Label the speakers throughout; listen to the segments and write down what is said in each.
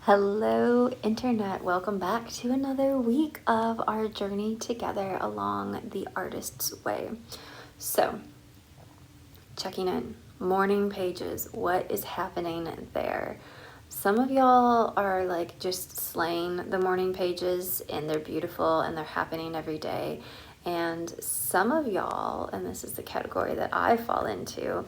Speaker 1: Hello, Internet. Welcome back to another week of our journey together along the artist's way. So, checking in, morning pages, what is happening there? Some of y'all are like just slaying the morning pages and they're beautiful and they're happening every day. And some of y'all, and this is the category that I fall into,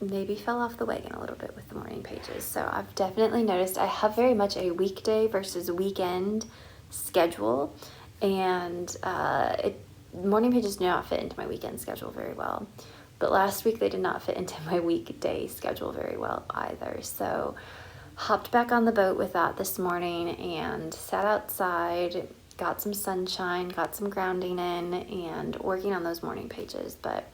Speaker 1: maybe fell off the wagon a little bit with the morning pages. So I've definitely noticed I have very much a weekday versus weekend schedule, and morning pages do not fit into my weekend schedule very well. But last week they did not fit into my weekday schedule very well either. So hopped back on the boat with that this morning and sat outside, got some sunshine, got some grounding in, and working on those morning pages. But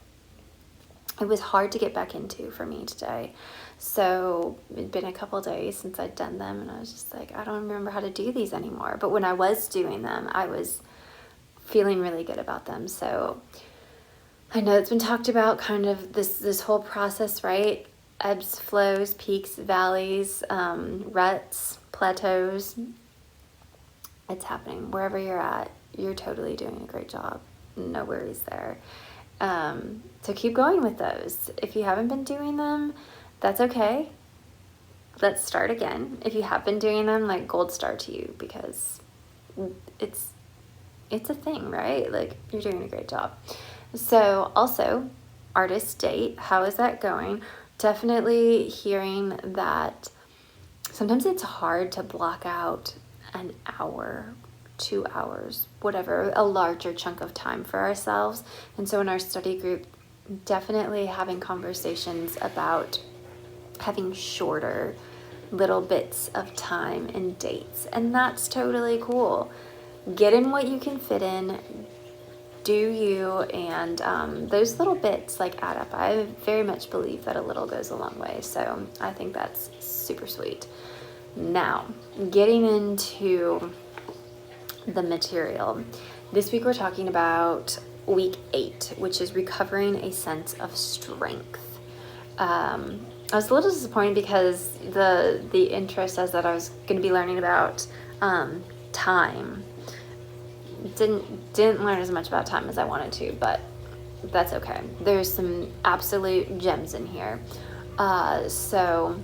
Speaker 1: it was hard to get back into for me today. So it'd been a couple days since I'd done them, and I was just like, I don't remember how to do these anymore. But when I was doing them, I was feeling really good about them. So I know it's been talked about, kind of this whole process, right? Ebbs, flows, peaks, valleys, ruts, plateaus. It's happening wherever you're at. You're totally doing a great job. No worries there. So keep going with those. If you haven't been doing them, that's okay. Let's start again. If you have been doing them, like, gold star to you, because it's a thing, right? Like, you're doing a great job. So also, artist date, how is that going? Definitely hearing that sometimes it's hard to block out an hour, 2 hours, whatever, a larger chunk of time for ourselves. And so in our study group, definitely having conversations about having shorter little bits of time and dates. And that's totally cool. Get in what you can fit in, do you, and those little bits like add up. I very much believe that a little goes a long way. So I think that's super sweet. Now, getting into the material. This week we're talking about week 8, which is recovering a sense of strength. I was a little disappointed because the intro says that I was going to be learning about time. Didn't learn as much about time as I wanted to, but that's okay. There's some absolute gems in here. So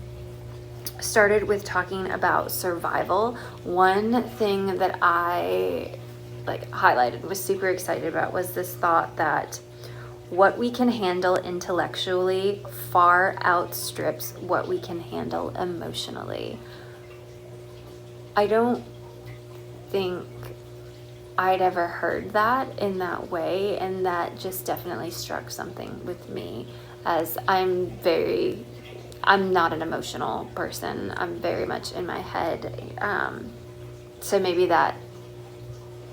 Speaker 1: started with talking about survival. One thing that I highlighted, was super excited about, was this thought that what we can handle intellectually far outstrips what we can handle emotionally. I don't think I'd ever heard that in that way, and that just definitely struck something with me, as I'm not an emotional person. I'm very much in my head. So maybe that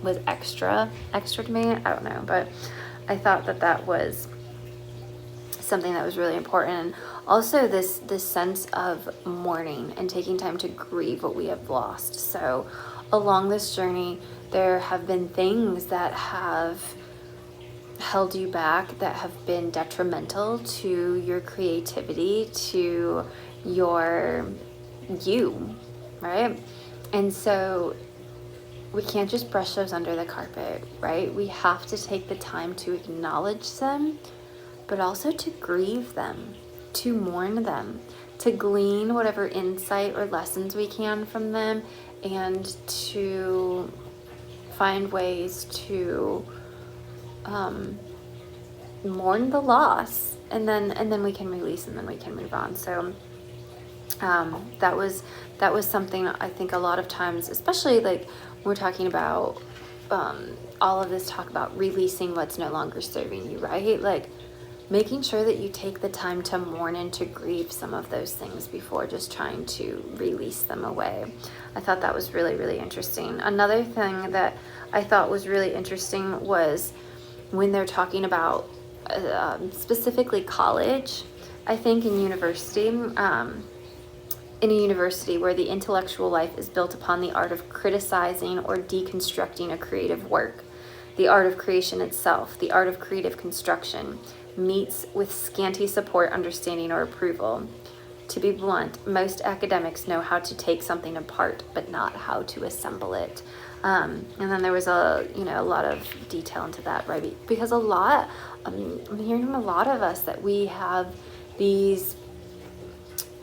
Speaker 1: was extra to me. I don't know. But I thought that was something that was really important. And also this sense of mourning and taking time to grieve what we have lost. So along this journey, there have been things that have held you back, that have been detrimental to your creativity, to you, right? And so we can't just brush those under the carpet, right? We have to take the time to acknowledge them, but also to grieve them, to mourn them, to glean whatever insight or lessons we can from them, and to find ways to mourn the loss, and then we can release, and then we can move on. So that was something I think a lot of times, especially like when we're talking about all of this talk about releasing what's no longer serving you, right? Like making sure that you take the time to mourn and to grieve some of those things before just trying to release them away. I thought that was really, really interesting. Another thing that I thought was really interesting was when they're talking about specifically college, I think, in university, in a university where the intellectual life is built upon the art of criticizing or deconstructing a creative work, the art of creation itself, the art of creative construction, meets with scanty support, understanding, or approval. to be blunt, most academics know how to take something apart, but not how to assemble it. And then there was a lot of detail into that, right? Because I'm hearing from a lot of us that we have these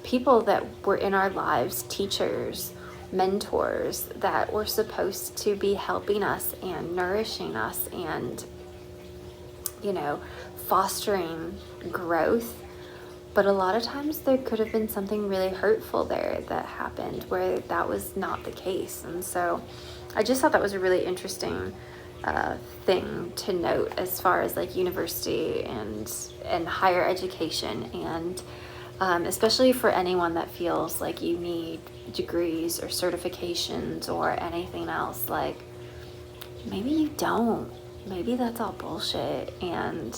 Speaker 1: people that were in our lives, teachers, mentors, that were supposed to be helping us and nourishing us and, fostering growth. But a lot of times there could have been something really hurtful there that happened where that was not the case. And so I just thought that was a really interesting thing to note as far as like university and higher education, and especially for anyone that feels like you need degrees or certifications or anything else. Like, maybe you don't. Maybe that's all bullshit and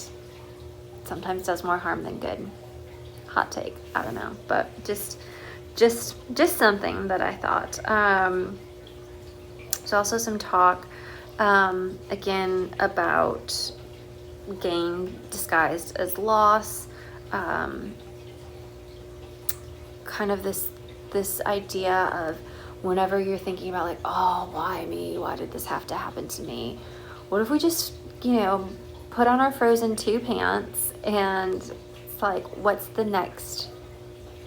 Speaker 1: sometimes does more harm than good. Hot take, I don't know, but just something that I thought. There's also some talk again about gain disguised as loss, kind of this idea of whenever you're thinking about like, oh, why me? Why did this have to happen to me? What if we just, put on our Frozen 2 pants and it's like, what's the next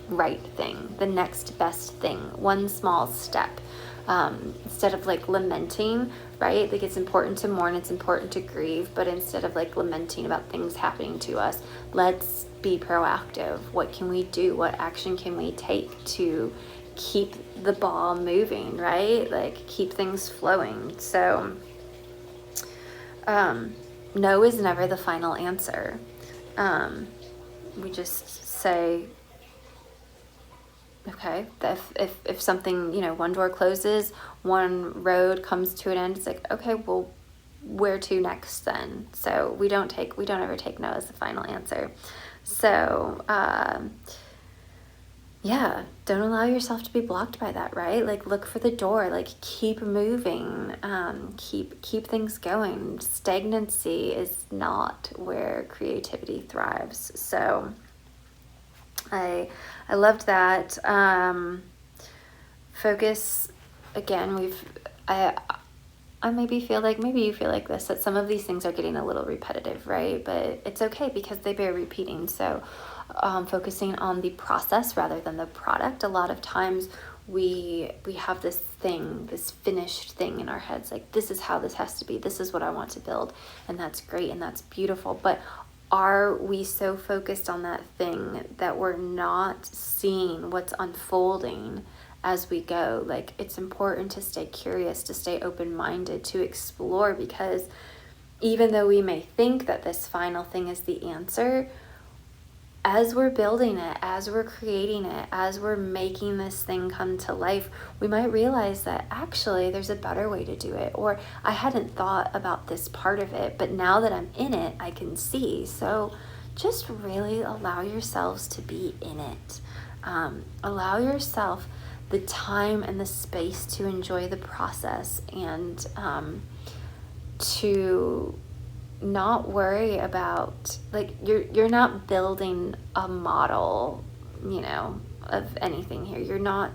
Speaker 1: right thing, the next best thing, one small step, instead of like lamenting, right? Like, it's important to mourn, it's important to grieve, but instead of like lamenting about things happening to us, let's be proactive. What can we do? What action can we take to keep the ball moving, right? Like, keep things flowing. So no is never the final answer. We just say, okay, if something, one door closes, one road comes to an end, it's like, okay, well, where to next then? So we don't ever take no as the final answer. So yeah, don't allow yourself to be blocked by that, right? Like, look for the door, like, keep moving, keep things going. Stagnancy is not where creativity thrives. So I loved that. Focus, again, I maybe you feel like this, that some of these things are getting a little repetitive, right? But it's okay because they bear repeating. So focusing on the process rather than the product. A lot of times we have this finished thing in our heads, like, this is how this has to be, this is what I want to build, and that's great and that's beautiful. But are we so focused on that thing that we're not seeing what's unfolding as we go? Like, it's important to stay curious, to stay open-minded, to explore, because even though we may think that this final thing is the answer, as we're building it, as we're creating it, as we're making this thing come to life, we might realize that actually there's a better way to do it, or I hadn't thought about this part of it, but now that I'm in it, I can see. So just really allow yourselves to be in it. Allow yourself the time and the space to enjoy the process, and to not worry about, like, you're not building a model, of anything here.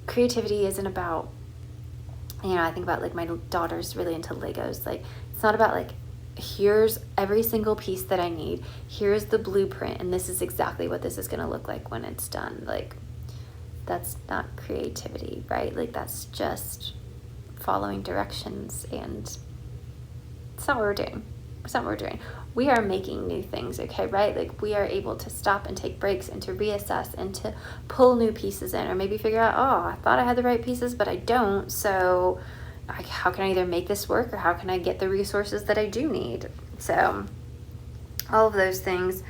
Speaker 1: Creativity isn't about, I think about, like, my daughter's really into Legos. Like, it's not about like, here's every single piece that I need, here's the blueprint, and this is exactly what this is going to look like when it's done. Like, that's not creativity, right? Like, that's just following directions, and it's not what we're doing. It's not what we're doing. We are making new things, okay, right? Like, we are able to stop and take breaks and to reassess and to pull new pieces in, or maybe figure out, oh, I thought I had the right pieces, but I don't. So how can I either make this work, or how can I get the resources that I do need? So all of those things.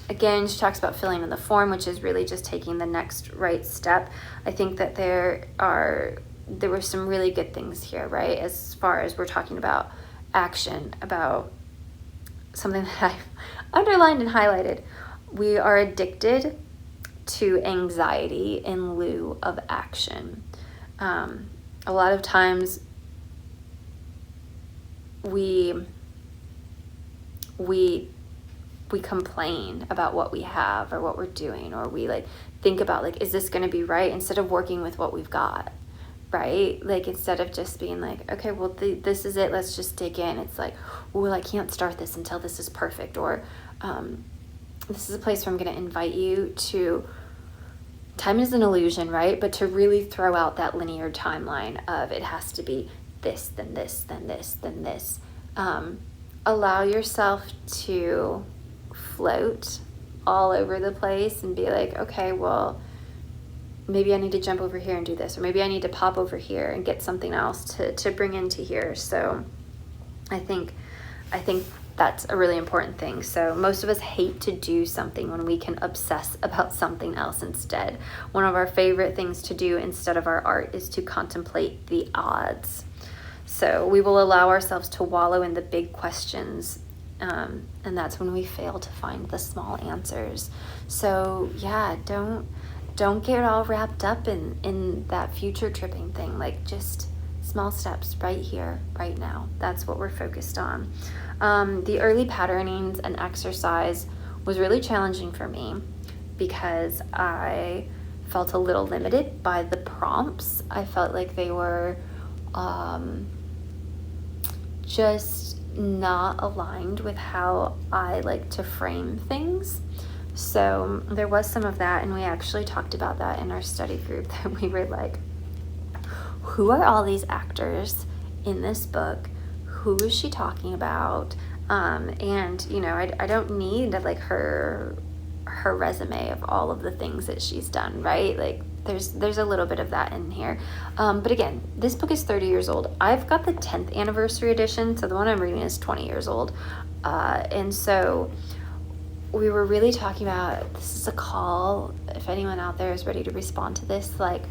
Speaker 1: Again, she talks about filling in the form, which is really just taking the next right step. I think that there were some really good things here, right? As far as we're talking about action, about something that I've underlined and highlighted. We are addicted to anxiety in lieu of action. A lot of times we we complain about what we have or what we're doing, or we like think about like, is this going to be right, instead of working with what we've got, right? Like, instead of just being like, okay, well, this is it, let's just dig in. It's like, well, I can't start this until this is perfect. Or this is a place where I'm going to invite you to, time is an illusion, right? But to really throw out that linear timeline of it has to be this, then this, then this, then this. Allow yourself to float all over the place and be like, okay, well, maybe I need to jump over here and do this, or maybe I need to pop over here and get something else to bring into here. So I think that's a really important thing. So most of us hate to do something when we can obsess about something else instead. One of our favorite things to do instead of our art is to contemplate the odds. So we will allow ourselves to wallow in the big questions, and that's when we fail to find the small answers. So yeah, don't get all wrapped up in that future tripping thing. Like, just small steps right here, right now. That's what we're focused on. The early patternings and exercise was really challenging for me because I felt a little limited by the prompts. I felt like they were just not aligned with how I like to frame things. So there was some of that, and we actually talked about that in our study group, that we were like, who are all these actors in this book? Who is she talking about? And you know, I don't need like her resume of all of the things that she's done, right? Like, there's a little bit of that in here. But again, this book is 30 years old. I've got the 10th anniversary edition, so the one I'm reading is 20 years old. And so we were really talking about, this is a call, if anyone out there is ready to respond to this, like,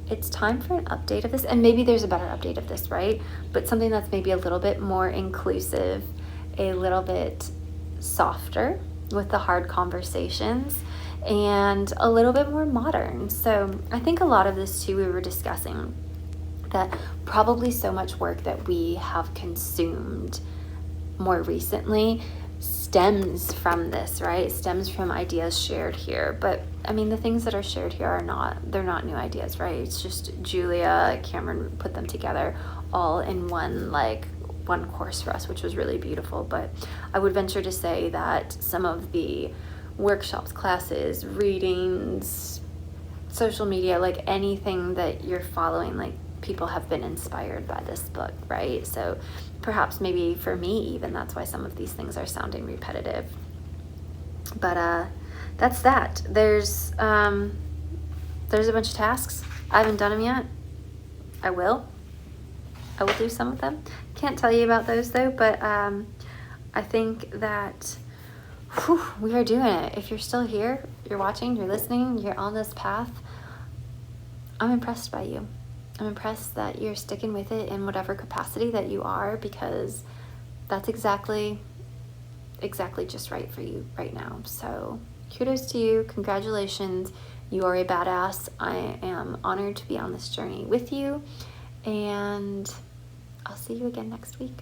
Speaker 1: it's time for an update of this. And maybe there's a better update of this, right? But something that's maybe a little bit more inclusive, a little bit softer with the hard conversations, and a little bit more modern. So I think a lot of this too, we were discussing that probably so much work that we have consumed more recently stems from this, right? It stems from ideas shared here. But I mean, the things that are shared here they're not new ideas, right? It's just Julia, Cameron put them together all in one course for us, which was really beautiful. But I would venture to say that some of the workshops, classes, readings, social media, like anything that you're following, like, people have been inspired by this book, right? So perhaps maybe for me even, that's why some of these things are sounding repetitive. But that's that. There's a bunch of tasks. I haven't done them yet. I will do some of them. Can't tell you about those though, but I think that we are doing it. If you're still here, you're watching, you're listening, you're on this path, I'm impressed by you. I'm impressed that you're sticking with it in whatever capacity that you are, because that's exactly just right for you right now. So kudos to you. Congratulations. You are a badass. I am honored to be on this journey with you, and I'll see you again next week.